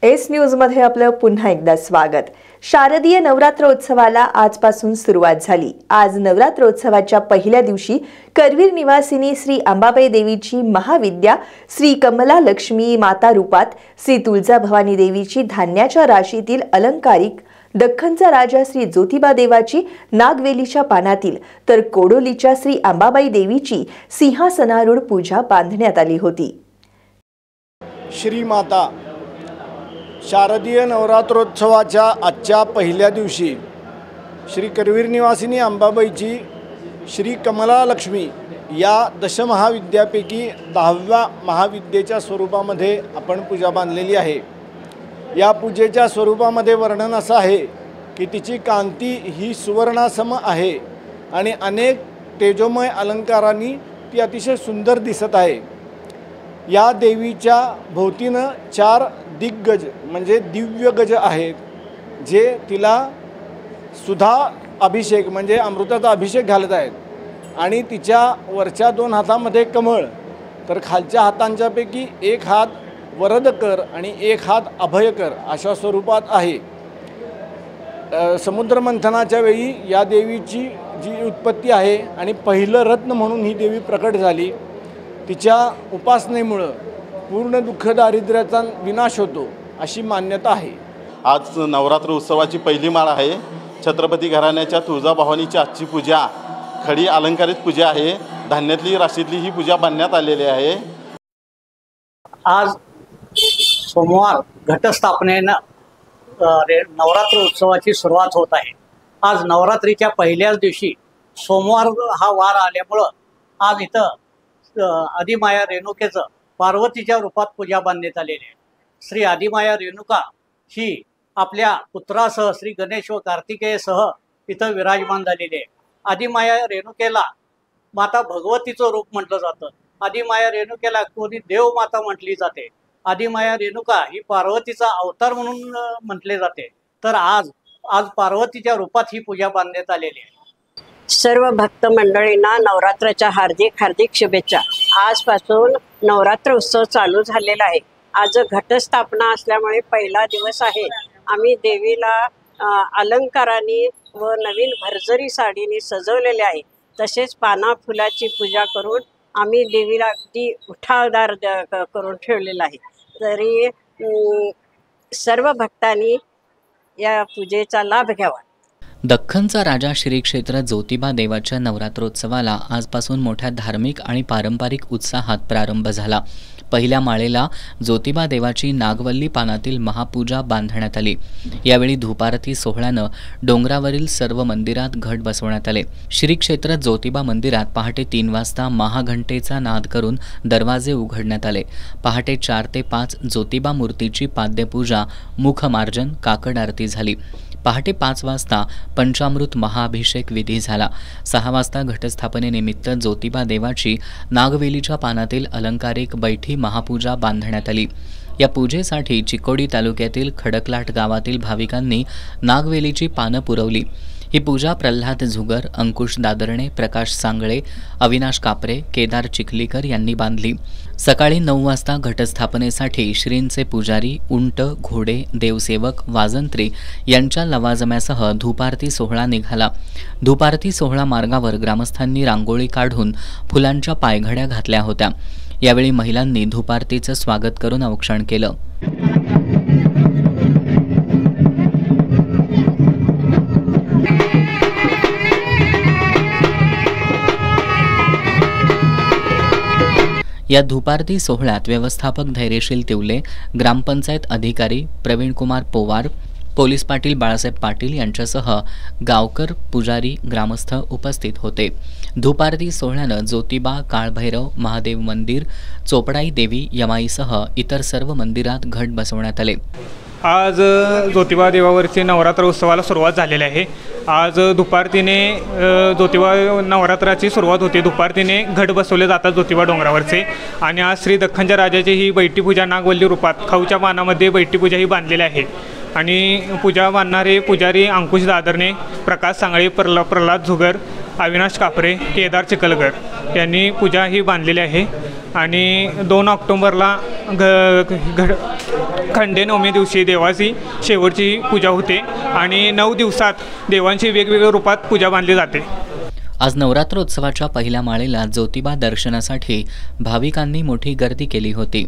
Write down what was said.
S news मध्ये आपलं पुन्हा एकदा स्वागत। शारदीय नवरात्रोत्सवाला आजपासून सुरुवात झाली। आज नवरात्रोत्सवाच्या पहिल्या दिवशी करवीर निवासिनी श्री अंबाबाई देवीची महाविद्या श्री कमला लक्ष्मी माता रूपात, श्री तुळजाभवानी देवीची धान्याच्या राशीतील अलंकारिक, दख्खनचा राजा श्री ज्योतिबा देवाची नागवेलीच्या पानातील, तर कोडोलीच्या श्री अंबाबाई देवीची सिंहासनारूढ पूजा बांधण्यात आली होती। श्री माता शारदीय नवरात्रोत्सवाच्या आजच्या पहिल्या दिवशी श्री करवीर निवासिनी अंबाबाईची श्री कमला लक्ष्मी या दशमहाविद्यापैकी 10व्या महाविद्येच्या स्वरूपामध्ये आपण पूजा बांधलेली आहे। या पूजेच्या स्वरूपामध्ये वर्णन असं आहे की तिची कांती ही सुवर्णासम आहे आणि अनेक तेजोमय अलंकारांनी ती अतिशय सुंदर दिसत आहे। या देवीच्या भोवतीनं 4 दिग्गज म्हणजे दिव्य गज आहेत, जे तिला सुधा अभिषेक म्हणजे अमृताचा अभिषेक घालत आहेत आणि तिच्या वरच्या 2 हातामध्ये कमळ, तर खालच्या हातांच्यापैकी एक हात वरदकर आणि एक हात अभयकर अशा स्वरूपात आहे। समुद्र मंथनाच्या वेळी या देवीची जी उत्पत्ती आहे आणि पहिलं रत्न म्हणून ही देवी प्रकट झाली। तिच्या उपासनेमुळे पूर्ण दुःख दारिद्र्याचा विनाश होतो अशी मान्यता आहे। आज नवरात्र उत्सवाची पहिली माळ आहे। छत्रपती घराण्याच्या तुळजाभवानीची आजची पूजा खडी अलंकारित पूजा आहे। धान्यातली राशीतली ही पूजा बांधण्यात आलेली आहे। आज सोमवार घटस्थापनेनं नवरात्र उत्सवाची सुरुवात होत आहे। आज नवरात्रीच्या पहिल्याच दिवशी सोमवार हा वार आल्यामुळं आज इथं आदिमाया रेणुकेचं पार्वतीच्या रूपात पूजा बांधण्यात आलेली आहे। श्री आदिमाया रेणुका ही आपल्या पुत्रासह श्री गणेश व कार्तिकेयसह इथं विराजमान झालेली आहे। आदिमाया रेणुकेला माता भगवतीचं रूप म्हटलं जातं। आदिमाया रेणुकेला कोणी देव माता म्हटली जाते। आदिमाया रेणुका ही पार्वतीचा अवतार म्हणून म्हटले जाते। तर आज पार्वतीच्या रूपात ही पूजा बांधण्यात आलेली आहे। सर्व भक्त मंडळींना नवरात्राच्या हार्दिक शुभेच्छा। आजपासून नवरात्र उत्सव चालू झालेला आहे। आज घटस्थापना असल्यामुळे पहिला दिवस आहे। आम्ही देवीला अलंकारांनी व नवीन भरजरी साडीने सजवलेले आहे। तसेच पाना फुलाची पूजा करून आम्ही देवीला अगदी उठावदार करून ठेवलेला आहे। तरी सर्व भक्तांनी या पूजेचा लाभ घ्यावा। दख्खनचा राजा श्री क्षेत्र ज्योतिबा देवाच्या नवरात्रोत्सवाला आजपासून मोठ्या धार्मिक आणि पारंपरिक उत्साहात प्रारंभ झाला। पहिल्या माळेला ज्योतिबा देवाची नागवल्ली पानातील महापूजा बांधण्यात आली। यावेळी धूपारती सोहळ्यानं डोंगरावरील सर्व मंदिरात घट बसवण्यात आले। श्री क्षेत्र ज्योतिबा मंदिरात पहाटे 3 वाजता महाघंटेचा नाद करून दरवाजे उघडण्यात आले। पहाटे 4 ते 5 ज्योतिबा मूर्तीची पाद्यपूजा, मुखमार्जन, काकड आरती झाली। पहाटे 5 वाजता पंचामृत महाअभिषेक विधी झाला। 6 वाजता घटस्थापनेनिमित्त ज्योतिबा देवाची नागवेलीच्या पानातील अलंकारिक बैठी महापूजा बांधण्यात आली। या पूजेसाठी चिकोडी तालुक्यातील खडकलाट गावातील भाविकांनी नागवेलीची पानं पुरवली। ही पूजा प्रल्हाद झुगर, अंकुश दादरणे, प्रकाश सांगळे, अविनाश कापरे, केदार चिखलीकर यांनी बांधली। सकाळी 9 वाजता घटस्थापनेसाठी श्रींचे पुजारी, उंट, घोडे, देवसेवक, वाजंत्री यांच्या लवाजम्यासह धूपारती सोहळा निघाला। धूपारती सोहळा मार्गावर ग्रामस्थांनी रांगोळी काढून फुलांच्या पायघड्या घातल्या होत्या। यावेळी महिलांनी धूपारतीचं स्वागत करून औक्षण केलं। या धूपारती सोहळ्यात व्यवस्थापक धैर्यशील तिवले, ग्रामपंचायत अधिकारी प्रवीण कुमार पोवार, पोलीस पाटील बाळासाहेब पाटील यांच्यासह गावकर, पुजारी, ग्रामस्थ उपस्थित होते। धूपारती सोहळ्यानं ज्योतिबा, काळभैरव, महादेव मंदिर, चोपडाई देवी, यमाईसह इतर सर्व मंदिरात घट बसवण्यात आले। आज ज्योतिबा देवावरचे नवरात्र उत्सवाला सुरुवात झालेली आहे। आज दुपारतीने ज्योतिबा नवरात्राची सुरुवात होते। दुपारतीने घट बसवले जातात ज्योतिबा डोंगरावरचे आणि आज श्री दख्खनच्या राजाची ही बैठी पूजा नागवल्ली रूपात खाऊच्या पानामध्ये बैठी पूजा ही बांधलेली आहे आणि पूजा बांधणारे पुजारी अंकुश दादरणे, प्रकाश सांगळे, प्रल्हाद झुगर, अविनाश कापरे, केदार चिखलकर यांनी पूजा ही बांधलेली आहे। आणि 2 ऑक्टोबरला खंडेनवमी दिवशी देवाची शेवटची पूजा होते आणि 9 दिवसात देवांची वेगवेगळ्या रूपात पूजा बांधली जाते। आज नवरात्रोत्सवाच्या पहिल्या माळेला ज्योतिबा दर्शनासाठी भाविकांनी मोठी गर्दी केली होती।